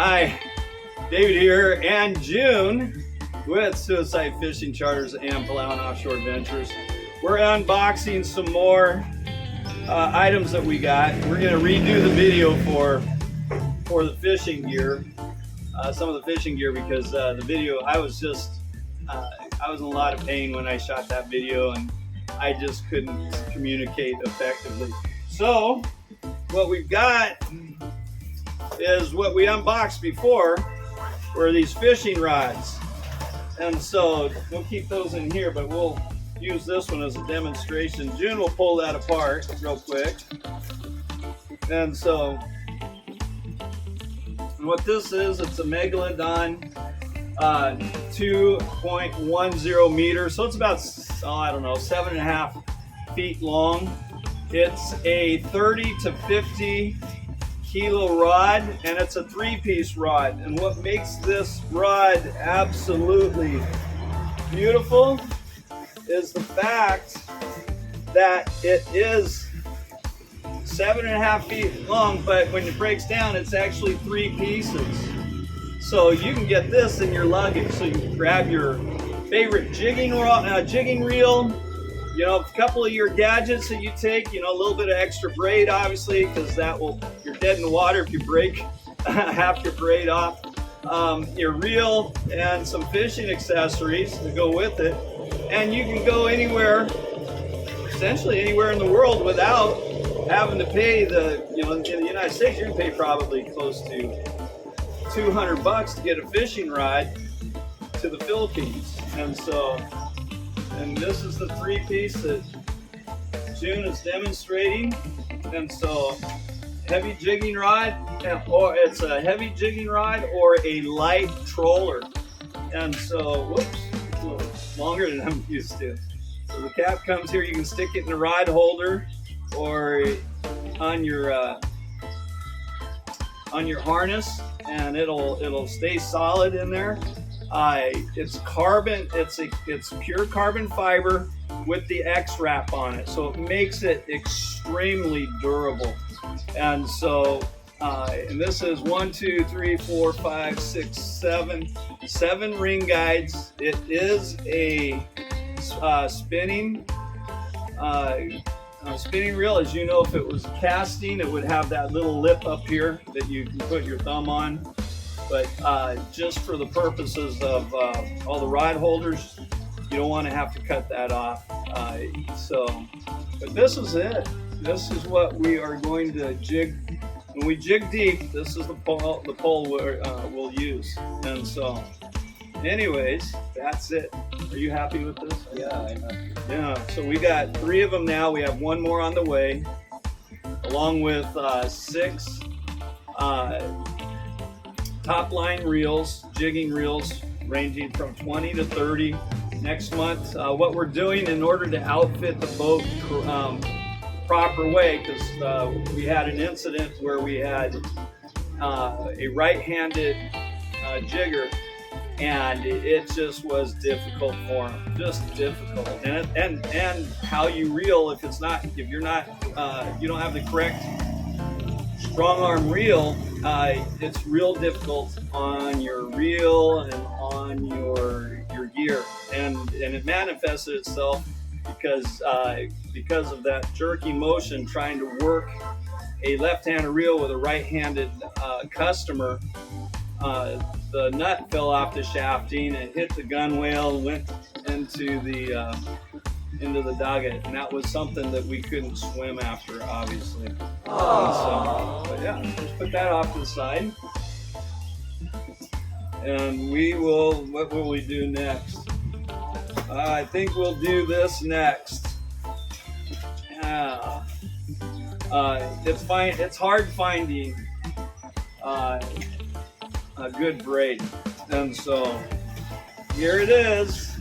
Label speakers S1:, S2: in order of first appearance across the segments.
S1: Hi, David here, and June with Suicide Fishing Charters and Palawan Offshore Adventures. We're unboxing some more items that we got. We're going to redo the video for the fishing gear, some of the fishing gear, because the video, I was in a lot of pain when I shot that video, and I just couldn't communicate effectively. So what we've got is what we unboxed before, were these fishing rods. And so we'll keep those in here, but we'll use this one as a demonstration. June will pull that apart real quick. And so what this is, it's a Megalodon 2.10 meters. So it's about, I don't know, 7.5 feet long. It's a 30 to 50 kilo rod, and it's a 3-piece rod. And what makes this rod absolutely beautiful is the fact that it is 7.5 feet long, but when it breaks down, it's actually 3 pieces. So you can get this in your luggage. So you can grab your favorite jigging reel, you know, a couple of your gadgets that you take, you know, a little bit of extra braid, obviously, because you're dead in the water if you break half your braid off. Your reel and some fishing accessories to go with it. And you can go anywhere, essentially anywhere in the world, without having to pay in the United States, you're gonna pay probably close to $200 to get a fishing rod to the Philippines. And this is the 3-piece that June is demonstrating. And so heavy jigging rod, or it's a heavy jigging rod or a light troller. And so, whoops, it's a little longer than I'm used to. So the cap comes here, you can stick it in the rod holder or on your harness, and it'll stay solid in there. It's carbon. It's pure carbon fiber with the X-Wrap on it, so it makes it extremely durable. And so, and this is 1, 2, 3, 4, 5, 6, 7 ring guides. It is a spinning reel. As you know, if it was casting, it would have that little lip up here that you can put your thumb on. But just for the purposes of all the rod holders, you don't want to have to cut that off. But this is it. This is what we are going to jig. When we jig deep, this is the pole we'll use. And so, anyways, that's it. Are you happy with this?
S2: Yeah, I'm happy.
S1: Yeah, so we got 3 of them now. We have 1 more on the way, along with 6 top line reels, jigging reels, ranging from 20 to 30. Next month, what we're doing in order to outfit the boat proper way, because we had an incident where we had a right-handed jigger, and it just was difficult for him, just difficult. And how you reel, if you don't have the correct strong arm reel, it's real difficult on your reel and on your gear, and it manifested itself because of that jerky motion trying to work a left-handed reel with a right-handed customer. The nut fell off the shafting and hit the gunwale and went into the dogget, and that was something that we couldn't swim after, obviously. But yeah, just put that off to the side, and what will we do next? I think we'll do this next. Yeah. It's hard finding a good braid, and so here it is.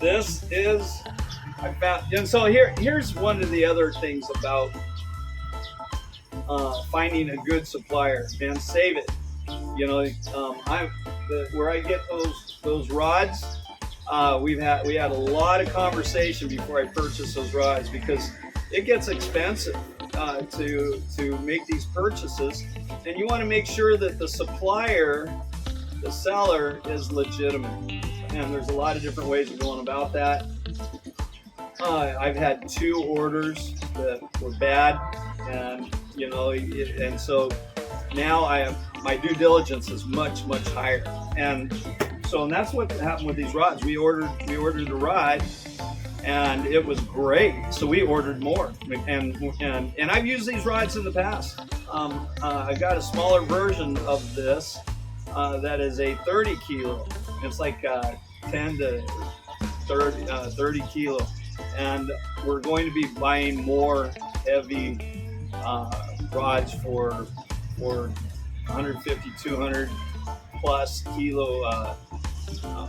S1: This is, I found, and so here's one of the other things about finding a good supplier, and save it. You know, where I get those rods, we had a lot of conversation before I purchased those rods, because it gets expensive. to make these purchases, and you want to make sure that the supplier, the seller, is legitimate. And there's a lot of different ways of going about that. I've had 2 orders that were bad, and and so now my due diligence is much higher, and that's what happened with these rods. We ordered the rod, and it was great, so we ordered more, and I've used these rods in the past. I've got a smaller version of this that is a 30 kilo. It's like 10 to 30 kilo, and we're going to be buying more heavy rods for 150, 200 plus kilo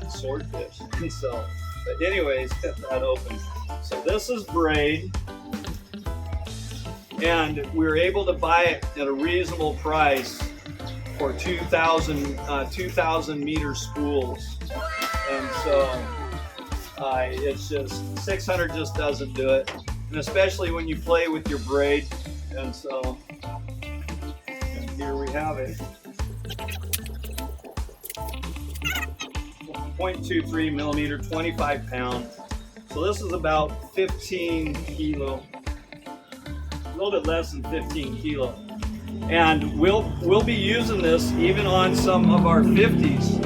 S1: swordfish. So, but anyways, get that open. So this is braid, and we were able to buy it at a reasonable price for 2,000 meter spools, and so it's just 600 just doesn't do it, and especially when you play with your braid. And so here we have it, 0.23 millimeter, 25 pound. So this is about 15 kilo, a little bit less than 15 kilo. And we'll be using this even on some of our 50s.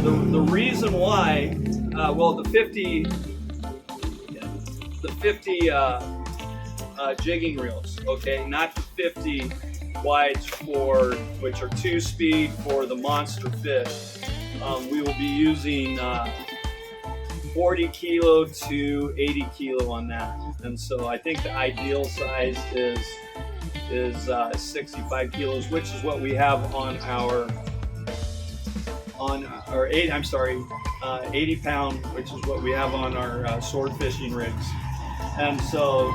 S1: The reason why, well, the 50 jigging reels, okay, not the 50 wides which are 2-speed for the monster fish. We will be using 40 kilo to 80 kilo on that, and so I think the ideal size is 65 kilos, which is what we have on our 80 pound, which is what we have on our sword fishing rigs. And so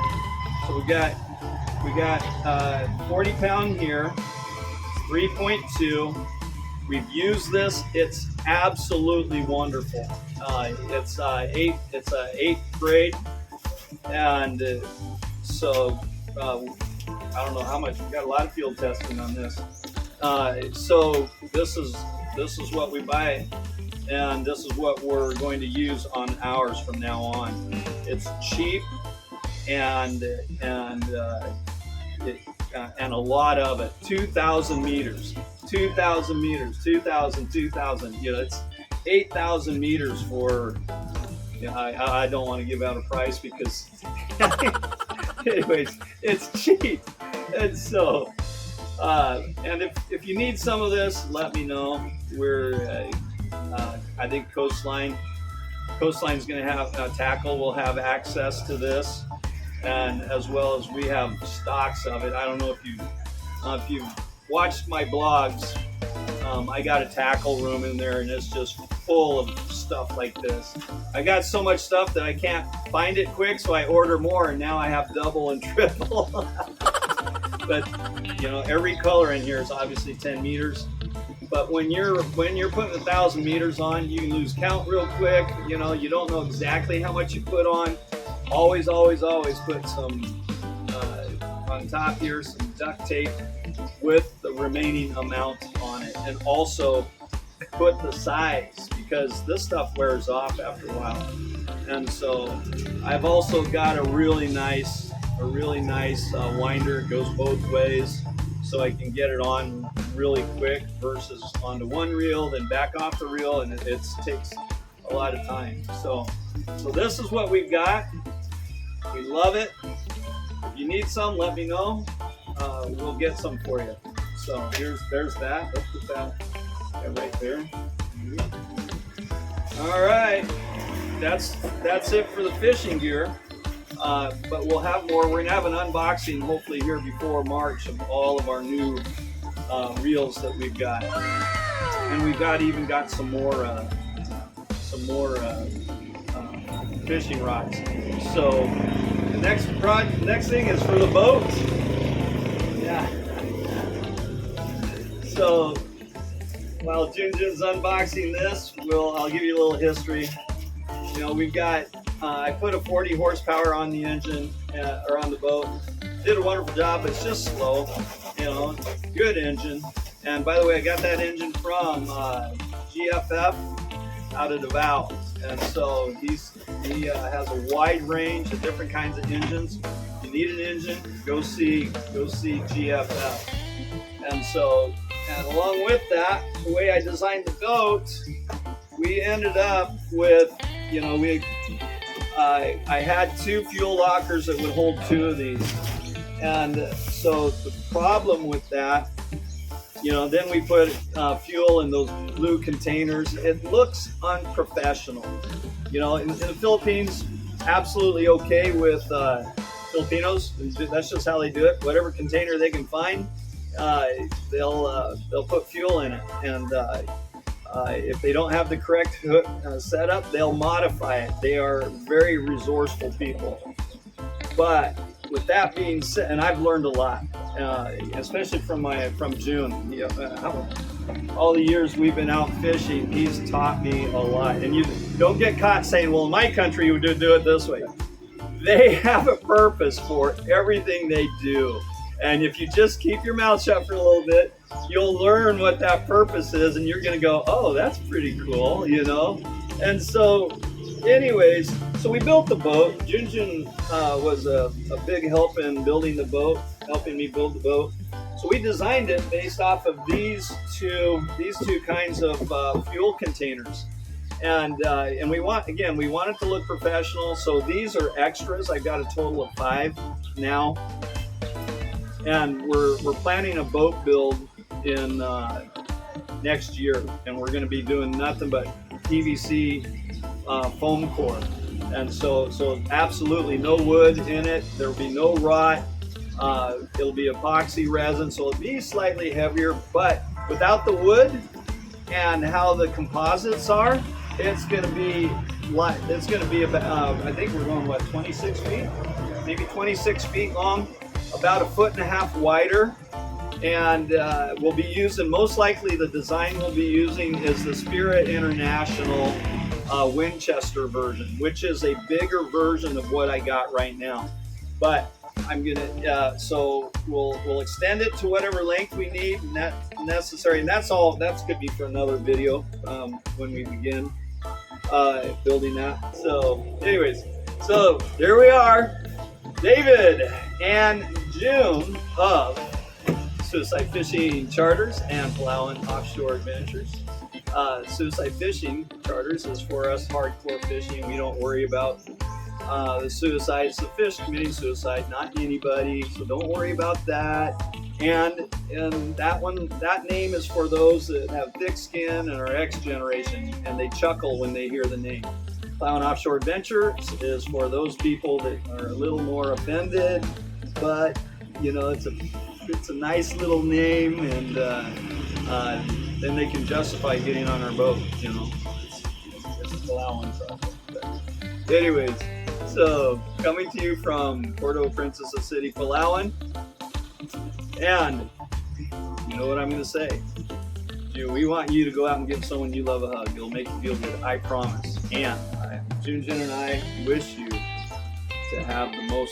S1: we got 40 pound here, 3.2. We've used this. It's absolutely wonderful. It's a 8 grade, and so I don't know how much. We got a lot of field testing on this. So this is what we buy, and this is what we're going to use on ours from now on. It's cheap, and a lot of it. 2,000 meters. 2,000 meters. 2,000. It's 8,000 meters for. I don't want to give out a price because. Anyways, it's cheap, and so. And if you need some of this, let me know. I think Coastline's going to have tackle. Will have access to this, and as well as we have stocks of it. I don't know if you've watched my blogs. I got a tackle room in there, and it's just full of stuff like this. I got so much stuff that I can't find it quick, so I order more, and now I have double and triple. But every color in here is obviously 10 meters. But when you're putting 1,000 meters on, you can lose count real quick. You don't know exactly how much you put on. Always put some on top here, some duct tape with the remaining amount on it, and also put the size, because this stuff wears off after a while. And so I've also got a really nice winder. It goes both ways, so I can get it on really quick versus onto one reel, then back off the reel, and it takes a lot of time. So this is what we've got. We love it. If you need some, let me know. We'll get some for you. So there's that. Let's put that right there. All right, that's it for the fishing gear. But we'll have more. We're gonna have an unboxing hopefully here before March of all of our new reels that we've got, and we've even got some more fishing rods. So the next thing is for the boat. Yeah. So while Junjun's unboxing this, I'll give you a little history. We've got. I put a 40 horsepower on the engine or on the boat, did a wonderful job. It's just slow, you know, good engine. And by the way, I got that engine from GFF out of Davao. And so he has a wide range of different kinds of engines. If you need an engine, go see GFF. And so, and along with that, the way I designed the boat, we ended up with, you know, I had 2 fuel lockers that would hold 2 of these. And so the problem with that, you know, then we put fuel in those blue containers. It looks unprofessional. You know, in the Philippines, absolutely okay with Filipinos. That's just how they do it. Whatever container they can find, they'll put fuel in it. And if they don't have the correct setup, they'll modify it. They are very resourceful people. But with that being said, and I've learned a lot, especially from June. You know, all the years we've been out fishing, he's taught me a lot. And you don't get caught saying, well, in my country, you would do it this way. They have a purpose for everything they do. And if you just keep your mouth shut for a little bit, you'll learn what that purpose is, and you're going to go, oh, that's pretty cool, you know? And so, anyways, so we built the boat. Junjun was a big help in building the boat, helping me build the boat. So we designed it based off of these two kinds of fuel containers. And we want it to look professional. So these are extras. I've got a total of 5 now. And we're planning a boat build in next year, and we're going to be doing nothing but PVC foam core, and so absolutely no wood in it. There will be no rot. It'll be epoxy resin, so it'll be slightly heavier, but without the wood and how the composites are, it's going to be about I think we're going 26 feet, maybe 26 feet long, about 1.5 feet wider. And we'll be using, most likely the design we'll be using is the Spirit International Winchester version, which is a bigger version of what I got right now. But I'm gonna, so we'll extend it to whatever length we need and that's necessary. And that's gonna be for another video when we begin building that. So anyways, so there we are, David and June of Suicide Fishing Charters and Palawan Offshore Adventures. Suicide Fishing Charters is for us hardcore fishing. We don't worry about the suicide. It's the fish committing suicide, not anybody. So don't worry about that. And that name is for those that have thick skin and are X generation, and they chuckle when they hear the name. Palawan Offshore Adventures is for those people that are a little more offended, but you know, it's a nice little name, and then they can justify getting on our boat. You know, it's a Palawan project. But anyways, so coming to you from Puerto Princesa City, Palawan, and you know what I'm going to say. We want you to go out and give someone you love a hug. It'll make you feel good, I promise. And Junjun and I wish you to have the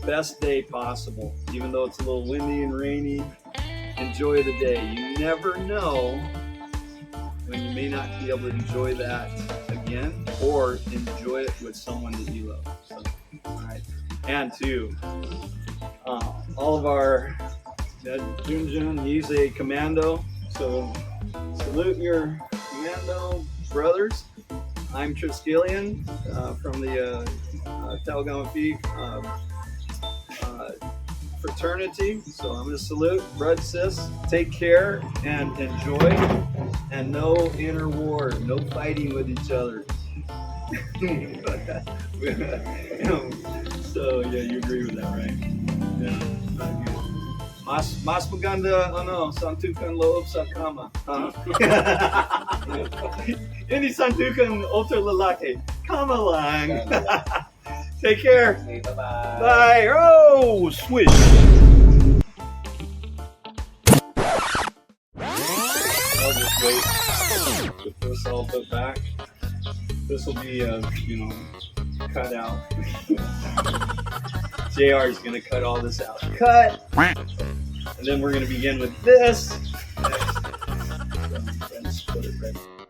S1: best day possible, even though it's a little windy and rainy. Enjoy the day. You never know when you may not be able to enjoy that again, or enjoy it with someone that you love. So, all right. And to all of our Junjun, he's a commando, so salute your commando brothers. I'm Triskelion from the Talagama Phi fraternity, so I'm going to salute. Brud, sis, take care and enjoy, and no inner war, no fighting with each other. So yeah, you agree with that, right? Yeah, not good. Mas maganda, santukan loob sa kama. Hindi santukan oto lalaki. Kama lang. Take care.
S2: Okay, bye-bye.
S1: Bye. Oh, swish. I'll just wait. Get this all put back. This will be, cut out. JR is gonna cut all this out. Cut! And then we're gonna begin with this. Next. Let's put it right